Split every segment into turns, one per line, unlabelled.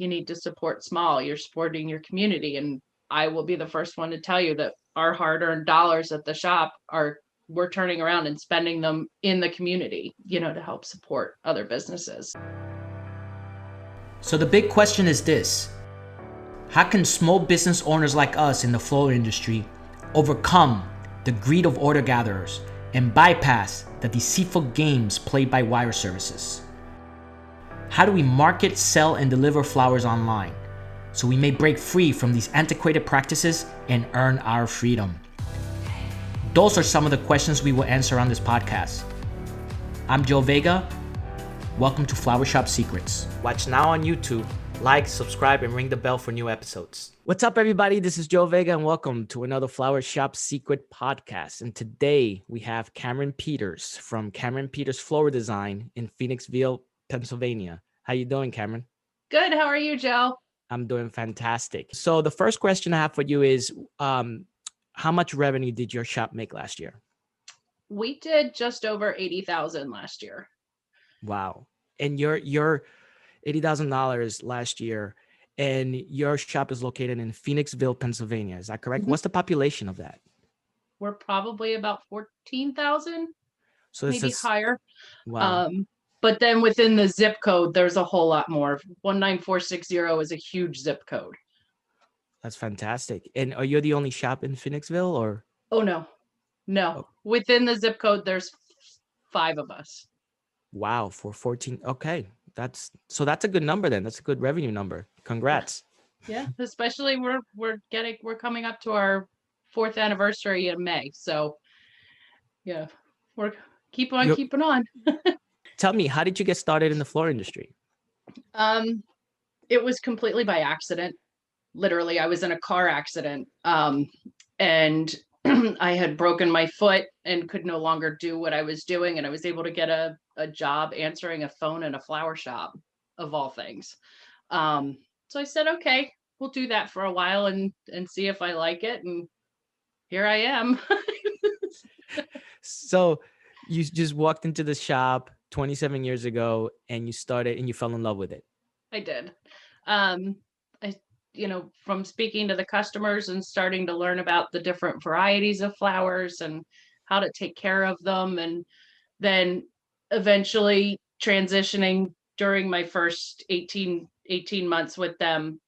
you need to support small. You're supporting your community. And I will be the first one to tell you that our hard-earned dollars at the shop we're turning around and spending them in the community, to help support other businesses.
So the big question is this: how can small business owners like us in the floral industry overcome the greed of order gatherers and bypass the deceitful games played by wire services? How do we market, sell, and deliver flowers online so we may break free from these antiquated practices and earn our freedom? Those are some of the questions we will answer on this podcast. I'm Joe Vega. Welcome to Flower Shop Secrets. Watch now on YouTube. Like, subscribe, and ring the bell for new episodes. What's up, everybody? This is Joe Vega, and welcome to another Flower Shop Secret podcast. And today we have Cameron Peters from Cameron Peters Floral Design in Phoenixville, Pennsylvania. How you doing, Cameron?
Good. How are you, Joe?
I'm doing fantastic. So the first question I have for you is, how much revenue did your shop make last year?
We did just over $80,000 last year.
Wow. And your $80,000 last year, and your shop is located in Phoenixville, Pennsylvania. Is that correct? Mm-hmm. What's the population of that?
We're probably about 14,000,
so
maybe higher.
Wow.
But then within the zip code, there's a whole lot more. 19460 is a huge zip code.
That's fantastic. And are you the only shop in Phoenixville, or?
Oh, no. Oh. Within the zip code, there's 5 of us.
Wow. For 14. Okay. That's a good number then. That's a good revenue number. Congrats.
Yeah. Especially we're coming up to our 4th anniversary in May. So yeah, we're keeping on.
Tell me, how did you get started in the floral industry?
It was completely by accident. Literally, I was in a car accident, and I had broken my foot and could no longer do what I was doing. And I was able to get a job answering a phone in a flower shop, of all things. So I said, okay, we'll do that for a while and see if I like it. And here I am.
So you just walked into the shop 27 years ago and you started and you fell in love with it.
I did. From speaking to the customers and starting to learn about the different varieties of flowers and how to take care of them. And then eventually transitioning during my first 18 months with them,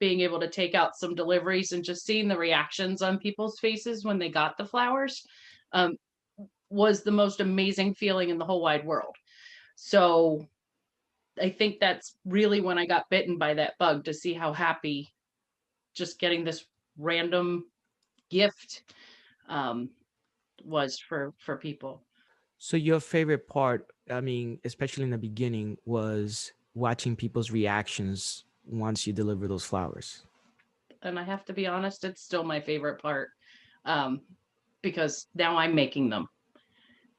being able to take out some deliveries and just seeing the reactions on people's faces when they got the flowers was the most amazing feeling in the whole wide world. So I think that's really when I got bitten by that bug, to see how happy just getting this random gift was for people.
So your favorite part, I mean, especially in the beginning, was watching people's reactions once you deliver those flowers.
And I have to be honest, it's still my favorite part, because now I'm making them.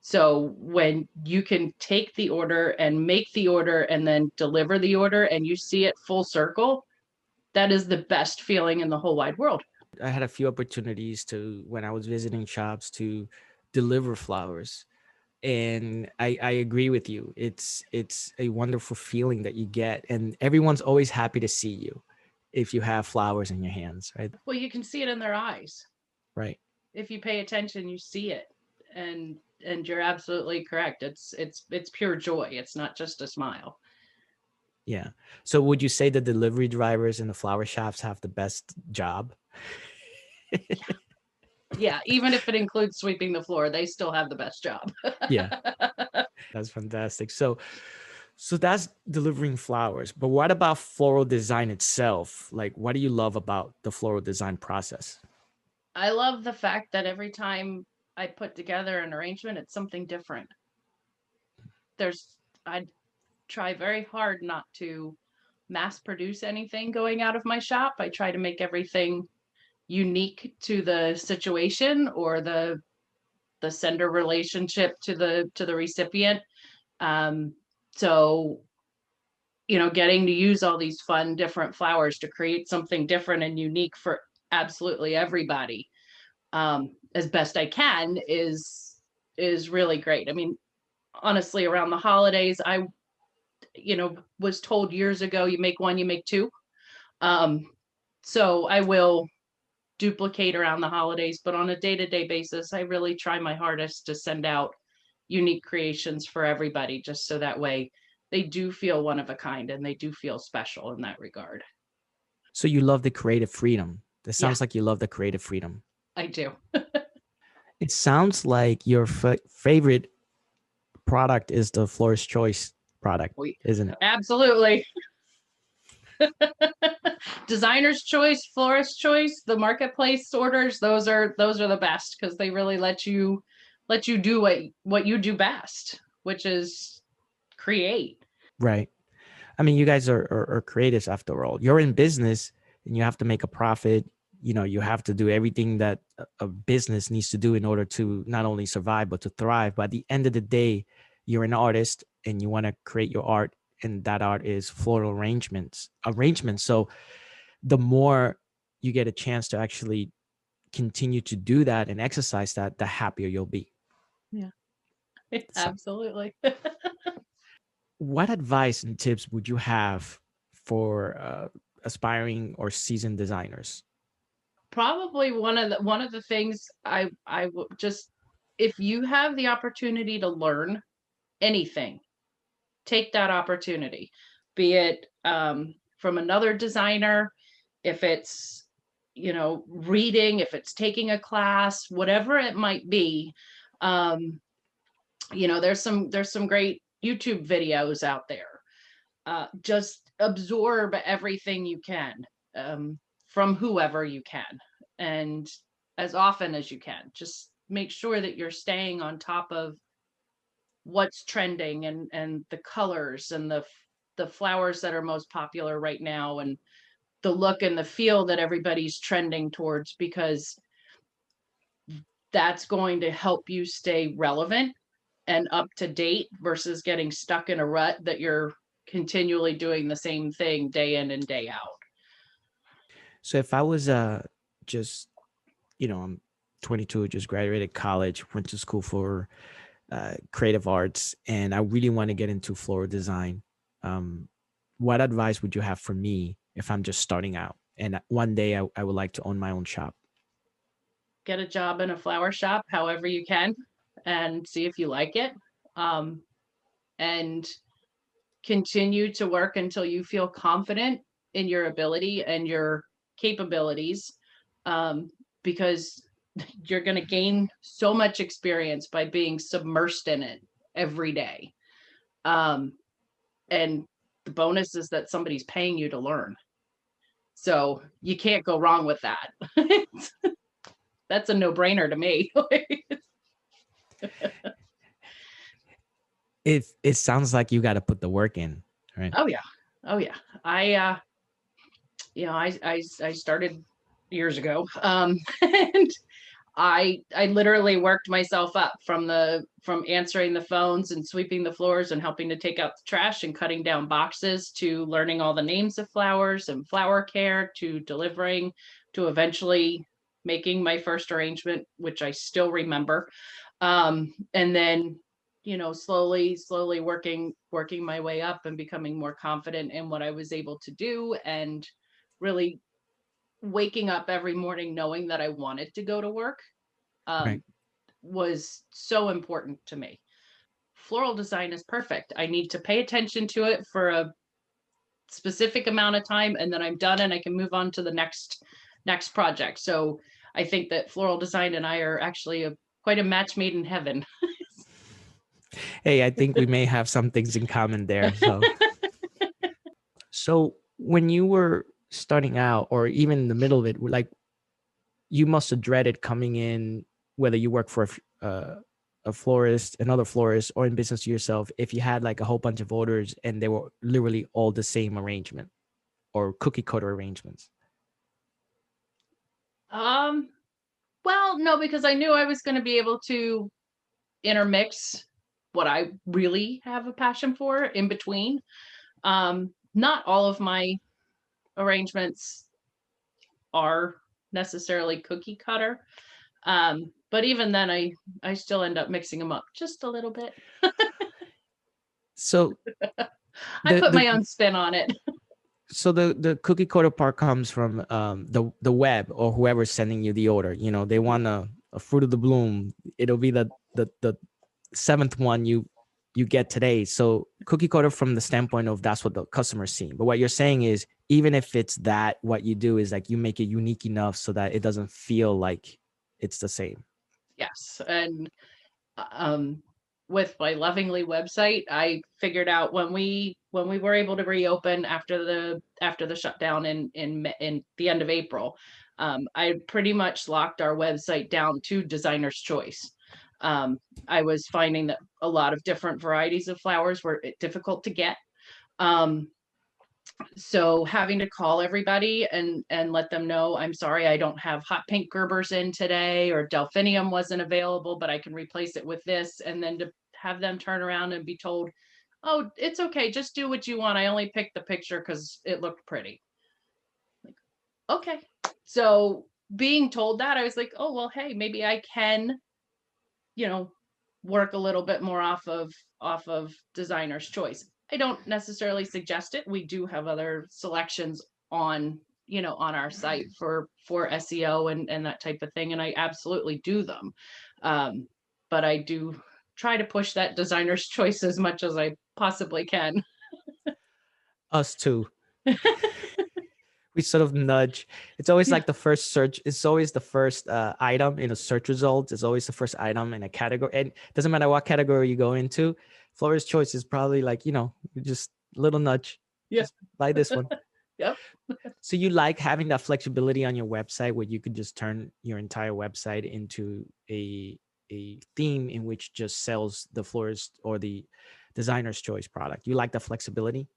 So when you can take the order and make the order and then deliver the order and you see it full circle, that is the best feeling in the whole wide world.
I had a few opportunities when I was visiting shops, to deliver flowers. And I agree with you. It's a wonderful feeling that you get. And everyone's always happy to see you if you have flowers in your hands, right?
Well, you can see it in their eyes.
Right.
If you pay attention, you see it. And you're absolutely correct. It's pure joy. It's not just a smile.
Yeah. So would you say the delivery drivers in the flower shops have the best job?
Yeah. Even if it includes sweeping the floor, they still have the best job.
Yeah. That's fantastic. So that's delivering flowers. But what about floral design itself? Like, what do you love about the floral design process?
I love the fact that every time I put together an arrangement, it's something different. I try very hard not to mass produce anything going out of my shop. I try to make everything unique to the situation or the sender relationship to the recipient. So, getting to use all these fun, different flowers to create something different and unique for absolutely everybody, as best I can, is really great. I mean, honestly, around the holidays, I was told years ago, you make one, you make two. So I will duplicate around the holidays, but on a day-to-day basis, I really try my hardest to send out unique creations for everybody, just so that way they do feel one of a kind and they do feel special in that regard.
So you love the creative freedom. It
Yeah,
sounds like you love the creative freedom.
I do.
It sounds like your favorite product is the Florist Choice product,
We
isn't it?
absolutely. Designer's choice, florist choice, the marketplace orders, those are the best because they really let you do what you do best, which is create.
Right. I mean, you guys are creatives after all. You're in business and you have to make a profit. You know, you have to do everything that a business needs to do in order to not only survive, but to thrive. But at the end of the day, you're an artist and you want to create your art. And that art is floral arrangements. So the more you get a chance to actually continue to do that and exercise that, the happier you'll be.
Yeah,
So
absolutely.
what advice and tips would you have for aspiring or seasoned designers?
Probably one of the things I would just, if you have the opportunity to learn anything, take that opportunity, be it from another designer, if it's, reading, if it's taking a class, whatever it might be. um, there's some great YouTube videos out there. Just absorb everything you can, from whoever you can, and as often as you can. Just make sure that you're staying on top of what's trending, and the colors and the flowers that are most popular right now, and the look and the feel that everybody's trending towards, because that's going to help you stay relevant and up to date versus getting stuck in a rut that you're continually doing the same thing day in and day out.
So if I was just, I'm 22, just graduated college, went to school for creative arts, and I really want to get into floral design. Um, what advice would you have for me if I'm just starting out and one day I would like to own my own shop?
Get a job in a flower shop however you can and see if you like it. Um, and continue to work until you feel confident in your ability and your capabilities, um, because you're going to gain so much experience by being submersed in it every day. Um, and the bonus is that somebody's paying you to learn. So you can't go wrong with that. That's a no brainer to me.
It sounds like you got to put the work in, right?
Oh yeah. Oh yeah. I started years ago. And I literally worked myself up from answering the phones and sweeping the floors and helping to take out the trash and cutting down boxes, to learning all the names of flowers and flower care, to delivering, to eventually making my first arrangement, which I still remember. And then, slowly working my way up and becoming more confident in what I was able to do, and really waking up every morning knowing that I wanted to go to work,
Right.
um, was so important to me. Floral design is perfect. I need to pay attention to it for a specific amount of time, and then I'm done and I can move on to the next project. So I think that floral design and I are actually quite a match made in heaven.
Hey, I think we may have some things in common there. So when you were starting out, or even in the middle of it, like you must have dreaded coming in, whether you work for a florist, another florist, or in business yourself, if you had like a whole bunch of orders and they were literally all the same arrangement or cookie cutter arrangements.
um, well, no, because I knew I was going to be able to intermix what I really have a passion for in between. Not all of my arrangements are necessarily cookie cutter. But even then I still end up mixing them up just a little bit.
So
I
the
put
the
my own spin on it.
So the cookie cutter part comes from the web or whoever's sending you the order. You know, they want a fruit of the bloom. It'll be the seventh one you get today. So cookie cutter from the standpoint of that's what the customer's seeing. But what you're saying is even if it's that, what you do is like you make it unique enough so that it doesn't feel like it's the same.
Yes. And um, with my Lovingly website, I figured out when we were able to reopen after the shutdown in the end of April, I pretty much locked our website down to designer's choice. Um, I was finding that a lot of different varieties of flowers were difficult to get. Um, so having to call everybody and let them know, I'm sorry, I don't have hot pink Gerbers in today, or delphinium wasn't available, but I can replace it with this, and then to have them turn around and be told, oh, it's okay, just do what you want, I only picked the picture because it looked pretty. Like, okay. So being told that, I was like, oh well, hey, maybe I can, you know, work a little bit more off of designer's choice. I don't necessarily suggest it. We do have other selections on, you know, on our site for SEO and that type of thing, and I absolutely do them. But I do try to push that designer's choice as much as I possibly can.
Us too. We sort of nudge. It's always
Yeah.
like the first search. It's always the first item in a search result. It's always the first item in a category. And it doesn't matter what category you go into. Florist choice is probably like, you know, just little nudge.
Yeah.
Just buy this one.
Yep.
So you like having that flexibility on your website where you could just turn your entire website into a theme in which just sells the florist or the designer's choice product. You like the flexibility?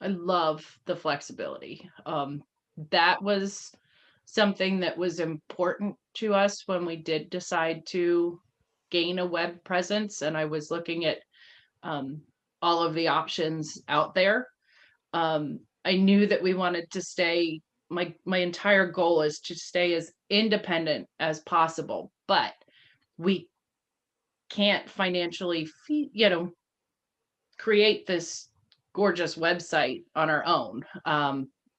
I love the flexibility. That was something that was important to us when we did decide to gain a web presence. And I was looking at um, all of the options out there. I knew that we wanted to stay. My entire goal is to stay as independent as possible, but we can't financially, you know, create this gorgeous website on our own.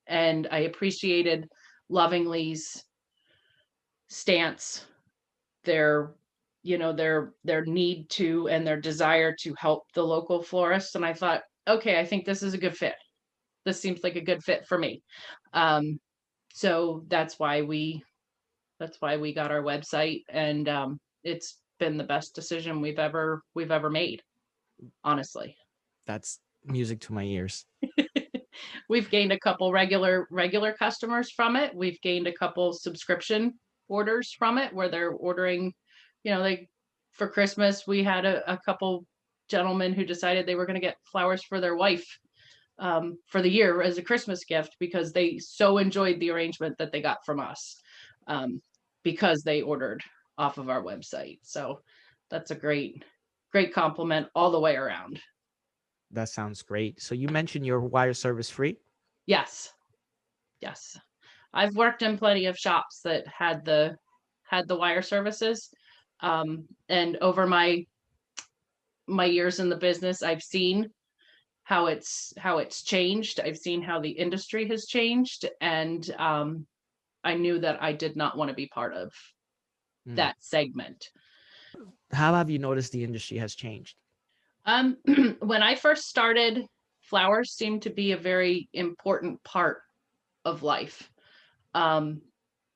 And I appreciated Lovingly's stance, their, you know, their need to and their desire to help the local florists. And I thought, okay, I think this is a good fit. This seems like a good fit for me. Um, so that's why we got our website, and it's been the best decision we've ever made, honestly.
That's music to my ears.
We've gained a couple regular customers from it. We've gained a couple subscription orders from it where they're ordering, you know, like for Christmas, we had a couple gentlemen who decided they were going to get flowers for their wife for the year as a Christmas gift because they so enjoyed the arrangement that they got from us because they ordered off of our website. So that's a great compliment all the way around.
That sounds great. So you mentioned your wire service free.
Yes. Yes. I've worked in plenty of shops that had the wire services. And over my years in the business, I've seen how it's changed. I've seen how the industry has changed, and I knew that I did not want to be part of
Mm.
that segment.
How have you noticed the industry has changed?
Um, when I first started, flowers seemed to be a very important part of life. Um,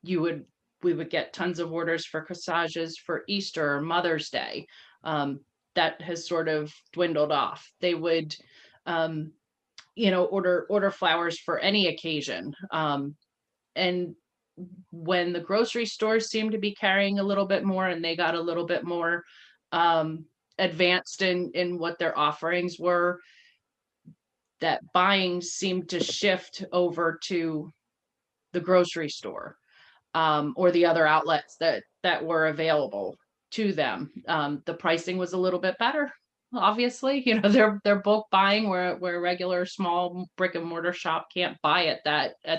you would we would get tons of orders for corsages for Easter or Mother's Day. That has sort of dwindled off. They would, um, you know, order flowers for any occasion. And when the grocery stores seemed to be carrying a little bit more, and they got a little bit more um, advanced in what their offerings were, that buying seemed to shift over to the grocery store or the other outlets that were available to them. The pricing was a little bit better, obviously. You know, they're bulk buying where a regular small brick and mortar shop can't buy at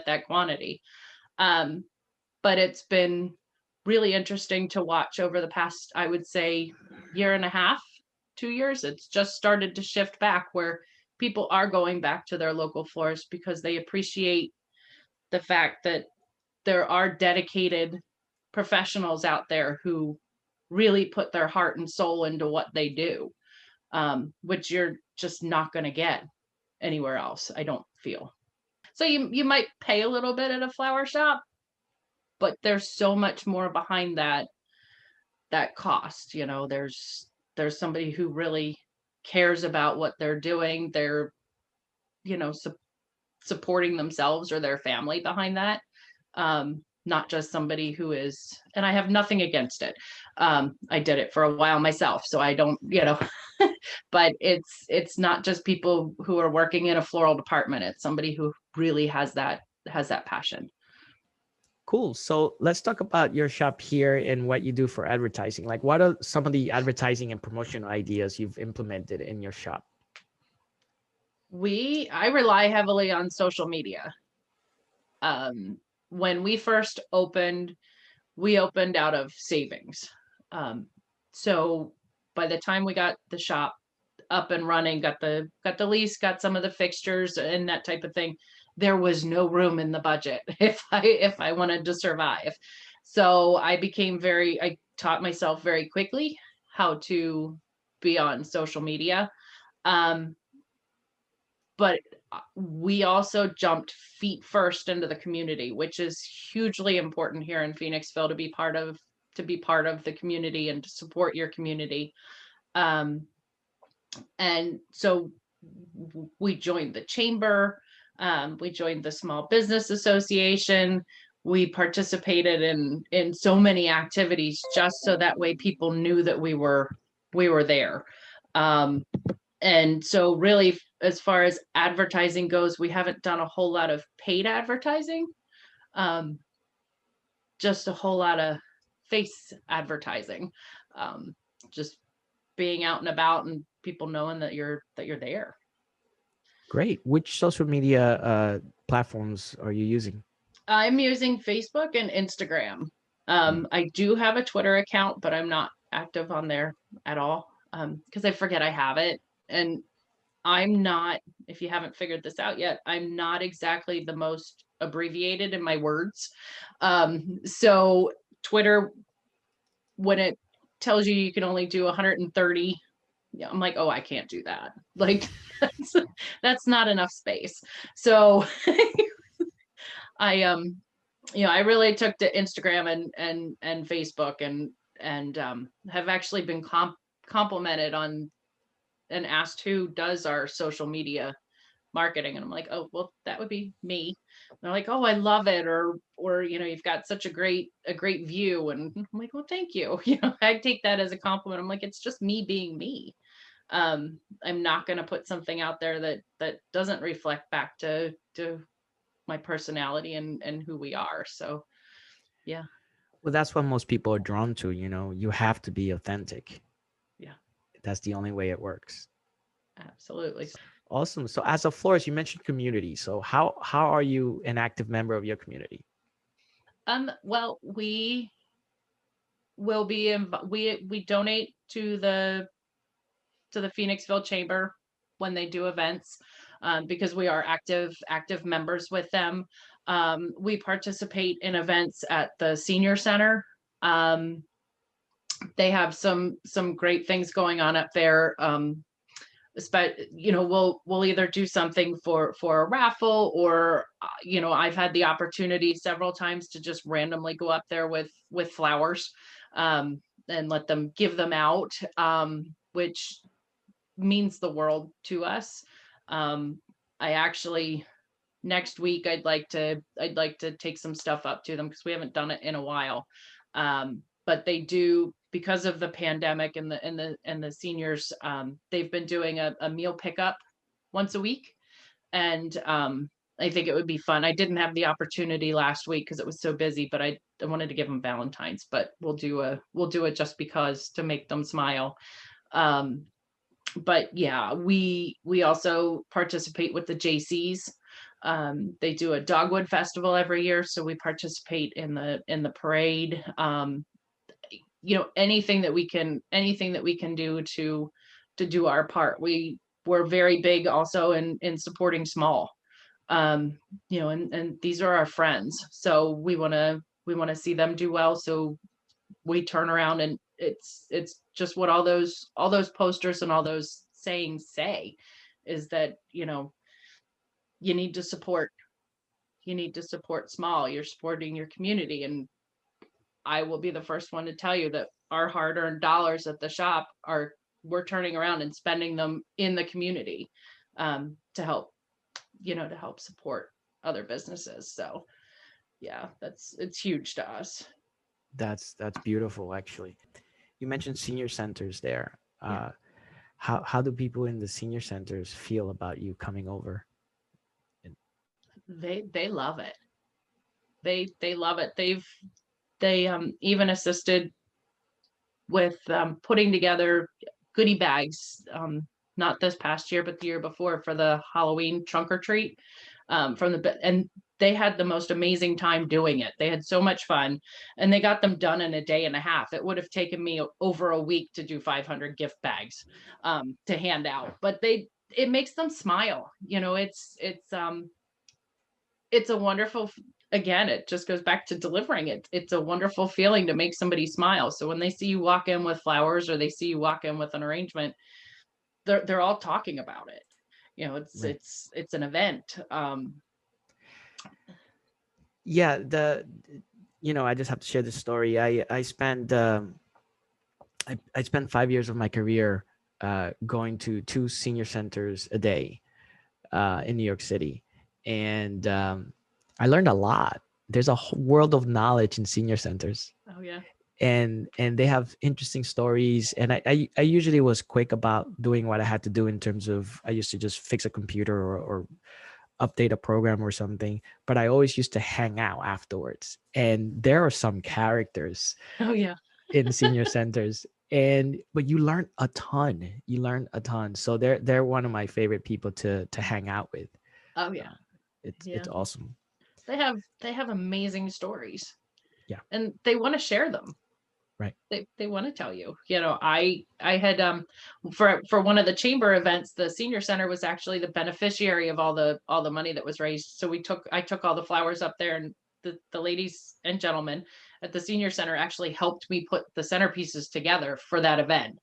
that quantity. Um, but it's been really interesting to watch over the past, I would say, year and a half, 2 years. It's just started to shift back where people are going back to their local florist because they appreciate the fact that there are dedicated professionals out there who really put their heart and soul into what they do, which you're just not going to get anywhere else, I don't feel. So you might pay a little bit at a flower shop, but there's so much more behind that cost. You know, there's somebody who really cares about what they're doing. They're, you know, supporting themselves or their family behind that. Not just somebody who is, and I have nothing against it. I did it for a while myself, so I don't, you know, but it's not just people who are working in a floral department. It's somebody who really has that passion.
Cool. So let's talk about your shop here and what you do for advertising. Like, what are some of the advertising and promotional ideas you've implemented in your shop?
I rely heavily on social media. When we first opened, we opened out of savings. So by the time we got the shop up and running, got the lease, got some of the fixtures and that type of thing, there was no room in the budget if I wanted to survive. So I taught myself very quickly how to be on social media. But we also jumped feet first into the community, which is hugely important here in Phoenixville, to be part of the community and to support your community. And so we joined the chamber, we joined the Small Business Association. We participated in so many activities just so that way people knew that we were there. And so really, as far as advertising goes, we haven't done a whole lot of paid advertising, just a whole lot of face advertising, just being out and about and people knowing that you're there.
Great. Which social media platforms are you using?
I'm using Facebook and Instagram. I do have a Twitter account, but I'm not active on there at all because I forget I have it. And I'm not, if you haven't figured this out yet, I'm not exactly the most abbreviated in my words. So Twitter, when it tells you can only do 130, I'm like, oh, I can't do that. Like, that's not enough space. So I really took to Instagram and Facebook and have actually been complimented on and asked who does our social media marketing, and I'm like, oh, well, that would be me. And they're like, oh, I love it, or you've got such a great view, and I'm like, well, thank you. I take that as a compliment. I'm like, it's just me being me. I'm not going to put something out there that doesn't reflect back to my personality and who we are. So yeah.
Well, that's what most people are drawn to. You have to be authentic.
Yeah,
that's the only way it works.
Absolutely.
Awesome. So as a florist, you mentioned community. So how are you an active member of your community?
Well, we will be we donate to the Phoenixville Chamber when they do events, because we are active members with them. We participate in events at the senior center. They have some great things going on up there. We'll either do something for a raffle, or I've had the opportunity several times to just randomly go up there with flowers and let them give them out, which means the world to us. I actually, next week, I'd like to take some stuff up to them because we haven't done it in a while. But they do, because of the pandemic and the seniors, they've been doing a meal pickup once a week. And I think it would be fun. I didn't have the opportunity last week because it was so busy, but I wanted to give them Valentine's, but we'll do it just because, to make them smile. But yeah, we also participate with the JCs. They do a Dogwood Festival every year, so we participate in the parade. Anything that we can do to do our part. we're very big also in supporting small, you know, and these are our friends. So we want to see them do well. So we turn around, and it's just what all those posters and all those sayings say, is that, you know, you need to support small. You're supporting your community. And I will be the first one to tell you that our hard-earned dollars at the shop we're turning around and spending them in the community, to help, you know, to help support other businesses. So yeah, it's huge to us.
That's beautiful, actually. You mentioned senior centers there.
Yeah.
How do people in the senior centers feel about you coming over?
They love it. They love it. They even assisted with putting together goodie bags, not this past year, but the year before, for the Halloween trunk or treat, and they had the most amazing time doing it. They had so much fun, and they got them done in a day and a half. It would have taken me over a week to do 500 gift bags, to hand out, but it makes them smile. You know, it's a wonderful, again, it just goes back to delivering it. It's a wonderful feeling to make somebody smile. So when they see you walk in with flowers, or they see you walk in with an arrangement, they're all talking about it. You know,
Right.
it's an event.
Yeah, I just have to share this story. I spent I spent 5 years of my career going to 2 senior centers a day in New York City, and I learned a lot. There's a whole world of knowledge in senior centers,
Oh yeah.
and they have interesting stories. And I usually was quick about doing what I had to do, in terms of, I used to just fix a computer, or update a program or something, but I always used to hang out afterwards. And there are some characters
Oh yeah.
in senior centers, but you learn a ton. So they're one of my favorite people to hang out with.
Oh yeah.
It's
Yeah.
awesome.
They have amazing stories,
Yeah.
and they want to share them.
Right.
They want to tell you. You know, I had for one of the chamber events, the senior center was actually the beneficiary of all the money that was raised. So I took all the flowers up there, and the ladies and gentlemen at the senior center actually helped me put the centerpieces together for that event.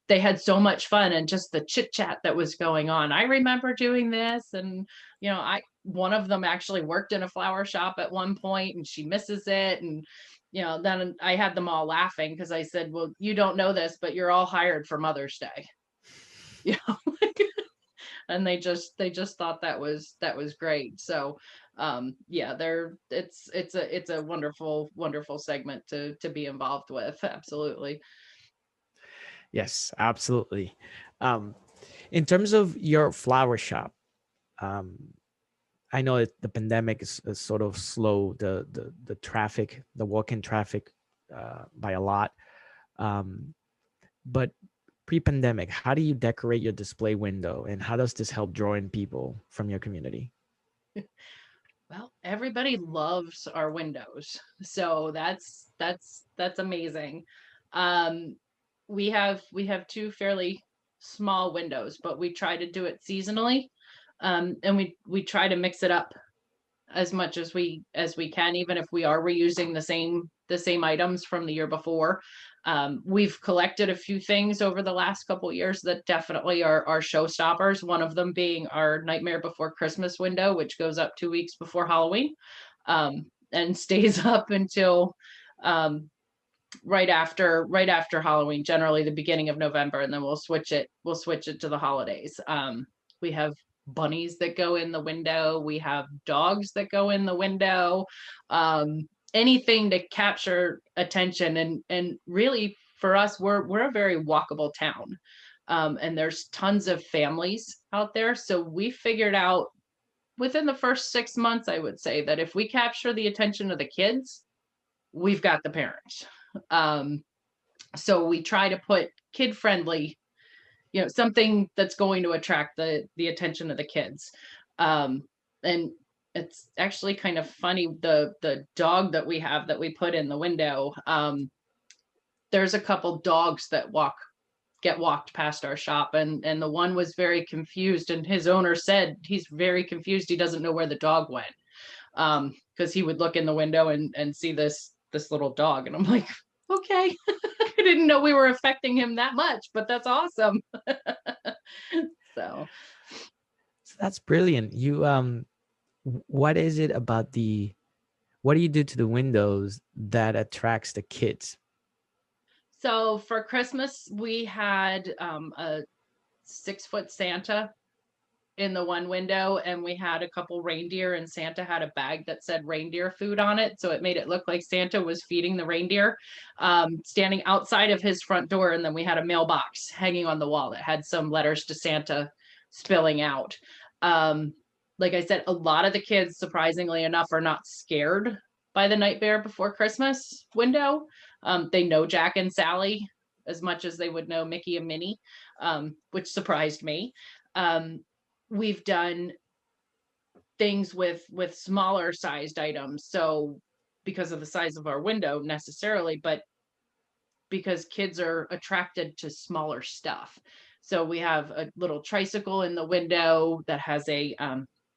They had so much fun, and just the chit chat that was going on. I remember doing this, and you know, one of them actually worked in a flower shop at one point, and she misses it. And you know, then I had them all laughing, because I said, well, you don't know this, but you're all hired for Mother's Day. You know, and they just thought that was great. So yeah, it's a wonderful segment to be involved with. Absolutely.
Yes, absolutely. um in terms of your flower shop, um I know that the pandemic is sort of slow the traffic, the walk-in traffic, by a lot. Um, but pre-pandemic, how do you decorate your display window, and how does this help draw in people from your community?
Well, everybody loves our windows, so that's amazing. Um, we have two fairly small windows, but we try to do it seasonally, and we try to mix it up as much as we can, even if we are reusing the same items from the year before. We've collected a few things over the last couple of years that definitely are showstoppers. One of them being our Nightmare Before Christmas window, which goes up 2 weeks before Halloween, and stays up until um, right after Halloween, generally the beginning of November, and then we'll switch it to the holidays. We have bunnies that go in the window. We have dogs that go in the window. Anything to capture attention, and really for us, we're a very walkable town. And there's tons of families out there. So we figured out within the first 6 months, I would say, that if we capture the attention of the kids, we've got the parents. Um, so we try to put kid friendly, something that's going to attract the attention of the kids. And it's actually kind of funny, the dog that we have that we put in the window. There's a couple dogs that walk get walked past our shop, and the one was very confused, and his owner said he's very confused. He doesn't know where the dog went. Because he would look in the window and see this little dog, and I'm like, okay. I didn't know we were affecting him that much, but that's awesome. So
that's brilliant. You what is it about what do you do to the windows that attracts the kids?
So for Christmas, we had a 6-foot Santa in the one window, and we had a couple reindeer, and Santa had a bag that said reindeer food on it. So it made it look like Santa was feeding the reindeer, standing outside of his front door. And then we had a mailbox hanging on the wall that had some letters to Santa spilling out. Like I said, a lot of the kids, surprisingly enough, are not scared by the Night Bear Before Christmas window. They know Jack and Sally as much as they would know Mickey and Minnie, which surprised me. We've done things with smaller sized items. So because of the size of our window necessarily, but because kids are attracted to smaller stuff. So we have a little tricycle in the window that has a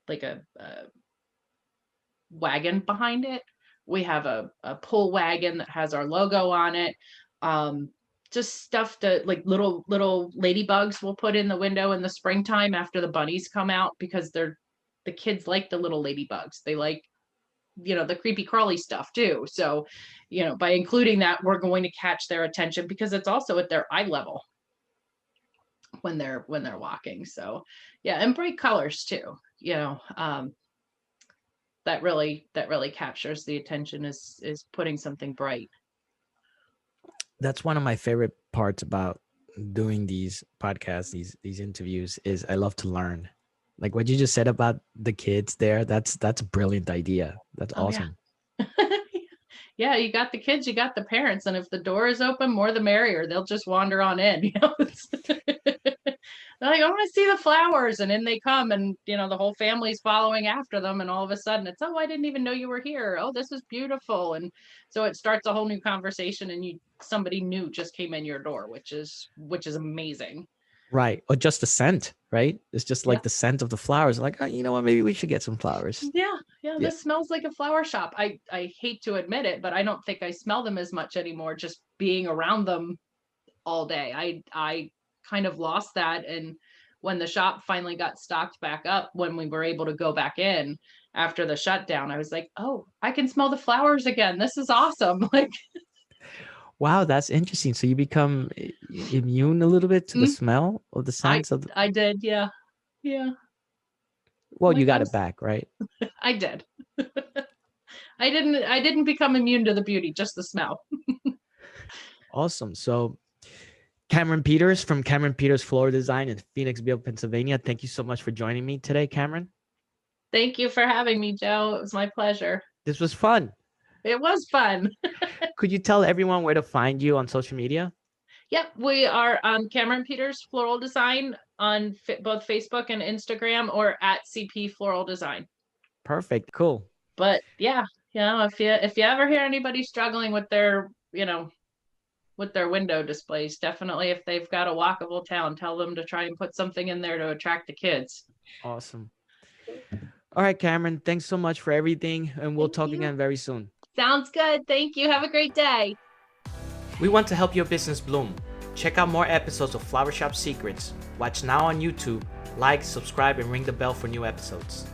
like a wagon behind it. We have a pull wagon that has our logo on it. Just stuff that like little ladybugs we'll put in the window in the springtime after the bunnies come out, because the kids like the little ladybugs. They like, the creepy crawly stuff too. So, by including that, we're going to catch their attention, because it's also at their eye level when they're walking. So yeah, and bright colors too, that really captures the attention, is putting something bright.
That's one of my favorite parts about doing these podcasts, these interviews, is I love to learn. Like what you just said about the kids there, that's a brilliant idea. That's awesome.
Yeah. Yeah, you got the kids, you got the parents, and if the door is open, more the merrier. They'll just wander on in. They're like, I want to see the flowers, and in they come, and the whole family's following after them, and all of a sudden it's, oh, I didn't even know you were here. Oh, this is beautiful. And so it starts a whole new conversation, and somebody new just came in your door, which is amazing.
Right. Or just the scent, right? It's just like the scent of the flowers. Like, oh, you know what? Maybe we should get some flowers.
Yeah. This smells like a flower shop. I hate to admit it, but I don't think I smell them as much anymore, just being around them all day. I kind of lost that. And when the shop finally got stocked back up, when we were able to go back in after the shutdown, I was like, oh, I can smell the flowers again. This is awesome. Like,
wow, that's interesting. So you become immune a little bit to the smell of the scents of
I did, yeah.
Well, like, you got it back, right?
I did. I didn't become immune to the beauty, just the smell.
Awesome. So Cameron Peters from Cameron Peters Floral Design in Phoenixville, Pennsylvania. Thank you so much for joining me today, Cameron.
Thank you for having me, Joe. It was my pleasure.
This was fun.
It was fun.
Could you tell everyone where to find you on social media?
Yep, we are Cameron Peters Floral Design on both Facebook and Instagram, or at CP Floral Design.
Perfect. Cool.
But yeah, if you ever hear anybody struggling with their, with their window displays, definitely, if they've got a walkable town, tell them to try and put something in there to attract the kids.
Awesome. All right, Cameron, thanks so much for everything, and we'll talk again very soon.
Sounds good. Thank you. Have a great day.
We want to help your business bloom. Check out more episodes of Flower Shop Secrets. Watch now on YouTube. Like, subscribe, and ring the bell for new episodes.